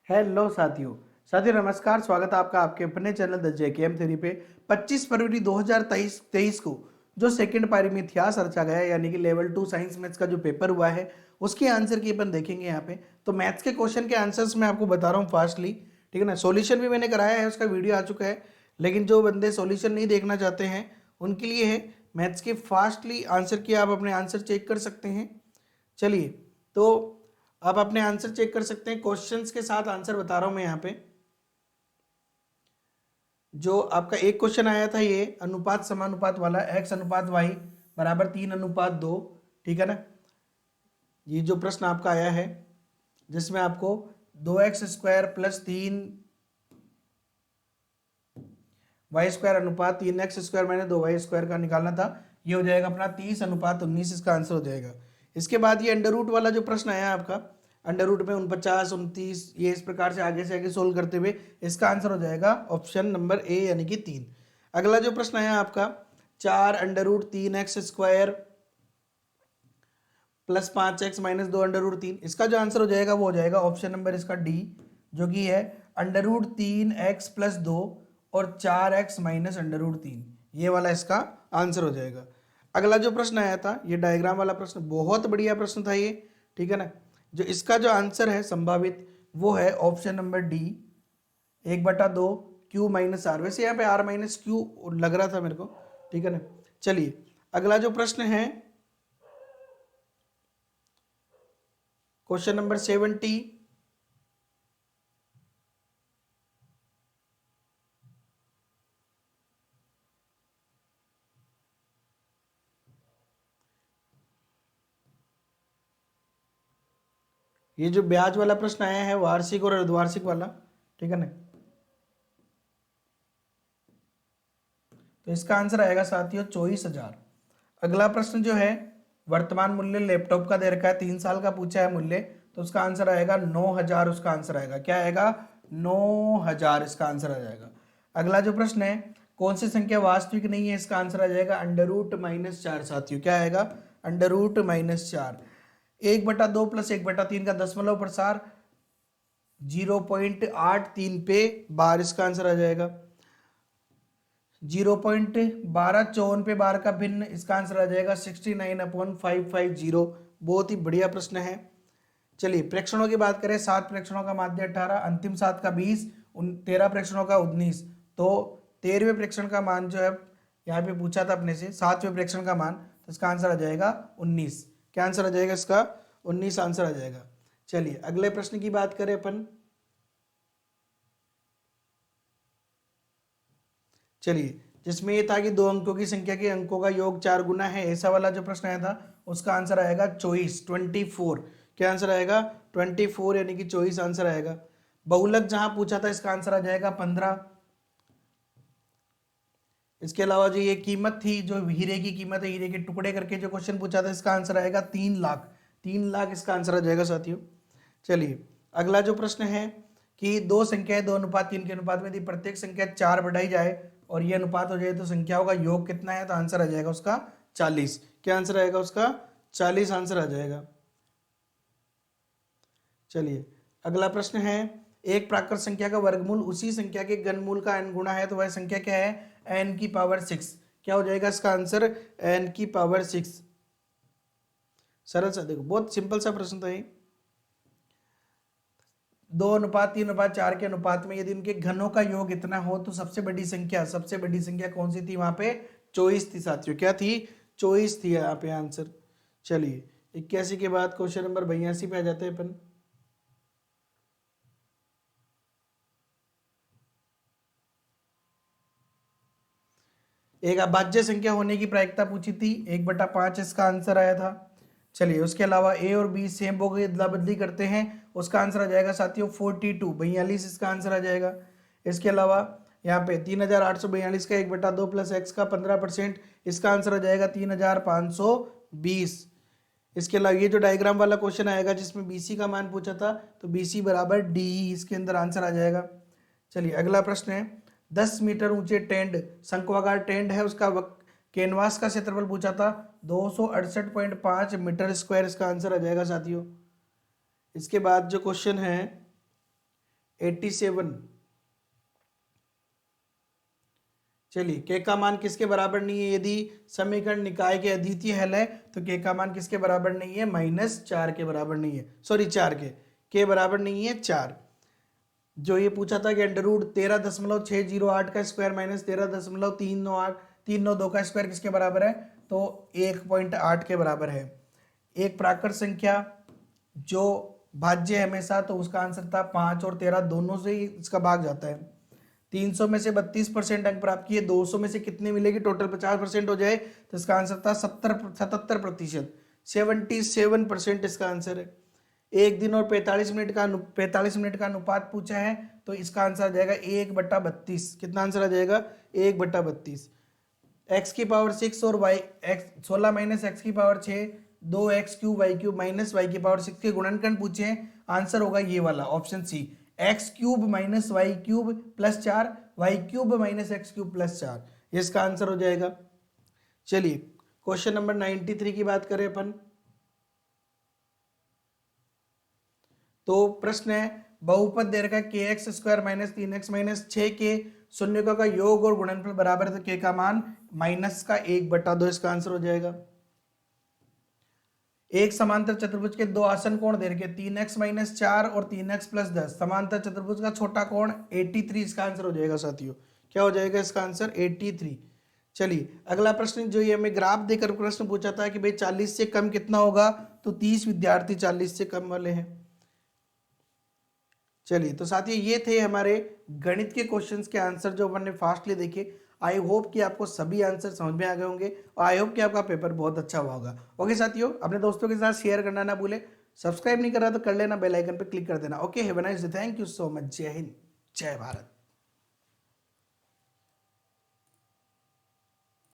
Hello साथियों नमस्कार। स्वागत है आपका आपके अपने चैनल द जेकेएम थ्योरी पे। 25 फरवरी 2023 को जो सेकंड पारी में इतिहास रचा गया है, यानी कि लेवल 2 साइंस मैथ्स का जो पेपर हुआ है, उसके आंसर की अपन देखेंगे यहाँ पे। तो मैथ्स के क्वेश्चन के आंसर्स मैं आपको बता रहा हूँ फास्टली, ठीक है ना। सॉल्यूशन भी मैंने कराया है, उसका वीडियो आ चुका है, लेकिन जो बंदे सॉल्यूशन नहीं देखना चाहते हैं उनके लिए है मैथ्स के फास्टली आंसर की। आप अपने आंसर चेक कर सकते हैं। चलिए, तो आप अपने आंसर चेक कर सकते हैं, क्वेश्चंस के साथ आंसर बता रहा हूं मैं यहाँ पे। जो आपका एक क्वेश्चन आया था, ये अनुपात समानुपात वाला, x अनुपात y बराबर 3:2, ठीक है ना। ये जो प्रश्न आपका आया है जिसमें आपको 2x² प्लस 3y² अनुपात 3x² माइनस 2y² का निकालना था, ये हो जाएगा अपना 30:19, इसका आंसर हो जाएगा। इसके बाद ये अंडर रूट वाला जो प्रश्न आया आपका, अंडर रूट में 49, 29, ये इस प्रकार से आगे सोल्व करते हुए इसका आंसर हो जाएगा ऑप्शन नंबर ए यानी कि 3। अगला जो प्रश्न आया आपका 4√3x² प्लस 5x माइनस 2√3, इसका जो आंसर हो जाएगा वो हो जाएगा ऑप्शन नंबर इसका डी, जो कि है √3x प्लस 2 और 4x माइनस √3, ये वाला इसका आंसर हो जाएगा। अगला जो प्रश्न आया था, ये डायग्राम वाला प्रश्न, बहुत बढ़िया प्रश्न था ये, ठीक है ना। जो इसका जो आंसर है संभावित, वो है option number D, 1/2 Q minus R. वैसे यहाँ पे आर माइनस क्यू लग रहा था मेरे को, ठीक है ना। चलिए, अगला जो प्रश्न है क्वेश्चन नंबर 70। ये जो ब्याज वाला प्रश्न आया है, वार्षिक और अर्धवार्षिक वाला, ठीक है ना। तो इसका आंसर आएगा साथियों 24,000। अगला प्रश्न जो है, वर्तमान मूल्य लैपटॉप का दे रखा है, 3 साल का पूछा है मूल्य, तो उसका आंसर आएगा 9,000। उसका आंसर आएगा, क्या आएगा? 9,000 इसका आंसर आ जाएगा। अगला जो प्रश्न है, कौन सी संख्या वास्तविक नहीं है, इसका आंसर आ जाएगा √-4। साथियों क्या आएगा? √-4। 1/2 प्लस 1/3 का दशमलव प्रसार 0.83 पे बार, इसका आंसर आ जाएगा। 0.1254 पे बार का भिन्न, इसका आंसर आ जाएगा 69/550। बहुत ही बढ़िया प्रश्न है। चलिए, प्रेक्षणों की बात करें, 7 प्रेक्षणों का माध्य 18, अंतिम 7 का 20, 13 प्रेक्षणों का 19। तो 13वें प्रेक्षण का मान जो है यहाँ पे पूछा था अपने से, 7वें प्रेक्षण का मान, तो इसका आंसर आ जाएगा 19। क्या आंसर आ जाएगा इसका? 19 आंसर आ जाएगा। चलिए, अगले प्रश्न की बात करें अपन। चलिए, जिसमें ये था कि 2 अंकों की संख्या के अंकों का योग 4 गुना है, ऐसा वाला जो प्रश्न आया था, उसका आंसर आएगा 24। क्या आंसर आएगा? 24 यानी कि 24 आंसर आएगा। बहुलक जहां पूछा था, इसका आंसर आ जाएगा 15। इसके अलावा जो ये कीमत थी, जो हीरे की कीमत है, हीरे के टुकड़े करके जो क्वेश्चन पूछा था, इसका आंसर आएगा 3 लाख। 3 लाख इसका आंसर आ जाएगा साथियों। चलिए, अगला जो प्रश्न है कि 2 संख्याएं 2:3 के अनुपात में यदि प्रत्येक संख्या 4 बढ़ाई जाए और ये अनुपात हो जाए तो संख्याओं का योग कितना है, तो आंसर आ जाएगा उसका 40। क्या आंसर आएगा उसका? 40 आंसर आ जाएगा। चलिए, अगला प्रश्न है, एक प्राकृत संख्या का वर्गमूल उसी संख्या के घनमूल का n गुना है, तो वह संख्या क्या है? n⁻6। क्या हो जाएगा इसका आंसर? n⁻6। सरल सा, देखो बहुत सिंपल सा प्रश्न था ये। 2:3/4 के अनुपात में यदि उनके घनों का योग इतना हो तो सबसे बड़ी संख्या कौन सी थी? वहां पे 24 थी साथियों। क्या थी? 24 थी यहाँ पे आंसर। चलिए, 81 के बाद क्वेश्चन नंबर 82 पे आ जाते हैं अपन। एक अभाज्य संख्या होने की प्रायिकता पूछी थी, 1/5 इसका आंसर आया था। चलिए, उसके अलावा ए और बी सेम हो गई, अदला बदली करते हैं, उसका आंसर आ जाएगा साथियों 42 इसका आंसर आ जाएगा। इसके अलावा यहाँ पे 3,842 का 1/2 प्लस एक्स का 15%, इसका आंसर आ जाएगा 3,520। इसके अलावा ये जो डायग्राम वाला क्वेश्चन आएगा जिसमें बीसी का मान पूछा था, तो बीसी बराबर डी, इसके अंदर आंसर आ जाएगा। चलिए, अगला प्रश्न है, 10 मीटर ऊंचे टेंट, शंक्वाकार टेंट है, उसका कैनवास का क्षेत्रफल पूछा था 268.5 मीटर स्क्वायर, इसका आंसर आ जाएगा साथियों। इसके बाद जो क्वेश्चन है 87। चलिए के का मान किसके बराबर नहीं है? यदि समीकरण निकाय के अद्वितीय हल है तो के का मान किसके बराबर नहीं है? -4 के बराबर नहीं है, सॉरी 4 के बराबर नहीं है 4। जो ये पूछा था कि √13.608 का स्क्वायर माइनस 13.392 का स्क्वायर किसके बराबर है? तो 1.8 के बराबर है। एक प्राकृत संख्या जो भाज्य है हमेशा, तो उसका आंसर था 5 और 13 दोनों से ही इसका भाग जाता है। 300 में से 32% अंक प्राप्त किए, 200 में से कितने मिलेगी? टोटल 50% हो जाए तो इसका आंसर था 77%, 77% इसका आंसर है। एक दिन और 45 मिनट का अनुपात पूछा है तो इसका आंसर आ जाएगा 1/32। कितना आंसर आ जाएगा? 1/32। x की पावर 6 और y 16 माइनस एक्स की power 6, 2x³ y³ minus y की पावर 6 के गुणनखंड पूछे हैं। आंसर होगा ये वाला option C, x³ minus y³ plus 4, y³ minus x³ plus 4, इसका आंसर हो जाएगा। चलिए क्वेश्चन नंबर 93 की बात करें अपन। तो प्रश्न है बहुपद दे रखा है kx² माइनस 3x माइनस 6 के शून्यकों का योग और गुणनफल बराबर है, तो k का मान -1/2 इसका आंसर हो जाएगा। एक समांतर चतुर्भुज के दो आसन कोण दे रखे 3x माइनस 4 और 3x प्लस 10, समांतर चतुर्भुज का छोटा कोण 83 इसका आंसर हो जाएगा साथियों। क्या हो जाएगा इसका आंसर? 83। चलिए अगला प्रश्न जो ये हमें ग्राफ देकर प्रश्न पूछा था कि भाई 40 से कम कितना होगा, तो 30 विद्यार्थी 40 से कम वाले हैं। चलिए तो साथियों ये थे हमारे गणित के क्वेश्चंस के आंसर जो अपन ने फास्टली देखे। आई होप कि आपको सभी आंसर समझ में आ गए होंगे और आई होप कि आपका पेपर बहुत अच्छा हुआ होगा। ओके साथियों, अपने दोस्तों के साथ शेयर करना ना भूले, सब्सक्राइब नहीं कर रहा तो कर लेना, बेल आइकन पर क्लिक कर देना। Okay, have a nice day, thank you so much, जय हिंद, जय भारत।